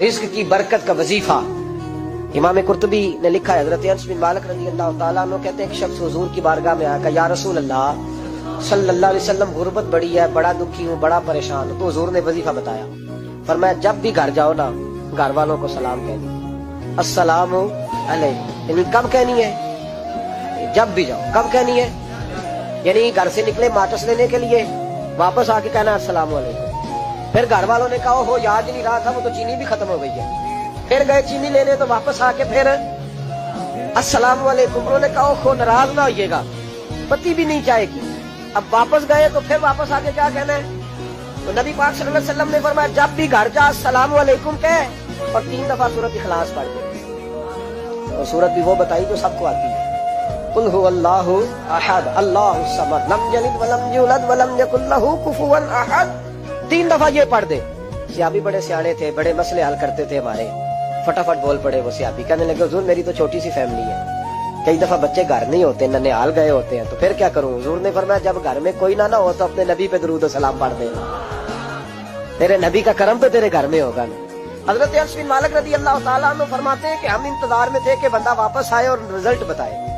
رزق کی برکت کا وظیفہ. امام قرطبی نے لکھا ہے حضرت انس بن مالک رضی اللہ تعالیٰ عنہ کہتے ہیں کہ شخص حضور کی بارگاہ میں آیا کہ یا رسول اللہ صلی اللہ علیہ وسلم غربت بڑی ہے، بڑا دکھی ہوں، بڑا پریشان ہوں. تو حضور نے وظیفہ بتایا، فرمایا جب بھی گھر جاؤ نا گھر والوں کو سلام کہنی، السلام علیکم. یعنی کب کہنی ہے؟ جب بھی جاؤ. کب کہنی ہے؟ یعنی گھر سے نکلے ماچس لینے کے لیے، واپس آ کے کہنا السلام علیکم. پھر گھر والوں نے کہا ہو یاد نہیں رہا تھا، وہ تو چینی بھی ختم ہو گئی ہے. پھر گئے چینی لینے تو واپس آ کے پھر السلام علیکم. انہوں نے کہا ہو ناراض نہ ہوئیے گا، پتی بھی نہیں چائے کی. اب واپس گئے تو پھر واپس آ کے کیا کہنا ہے؟ تو نبی پاک صلی اللہ علیہ وسلم نے فرمایا جب بھی گھر جا السلام علیکم کہہ اور 3 دفعہ سورۃ اخلاص پڑھ دے. اور سورت بھی وہ بتائی جو سب کو آتی ہے، قل هو اللہ احد اللہ الصمد لم یلد ولم یولد ولم یکن لہ کفوا احد. 3 دفعہ یہ پڑھ دے. صحابی بڑے سیانے تھے، بڑے مسئلے حل کرتے تھے ہمارے. فٹافٹ بول پڑے وہ صحابی، کہنے لگے حضور میری تو چھوٹی سی فیملی ہے، کئی دفعہ بچے گھر نہیں ہوتے، ننھیال گئے ہوتے ہیں، تو پھر کیا کروں؟ حضور نے فرمایا جب گھر میں کوئی نہ ہو تو اپنے نبی پہ درود و سلام پڑھ دے، تیرے نبی کا کرم تو تیرے گھر میں ہوگا نا. حضرت انس بن مالک رضی اللہ تعالیٰ عنہ فرماتے ہیں کہ ہم انتظار میں تھے کہ بندہ واپس آئے اور رزلٹ بتائے.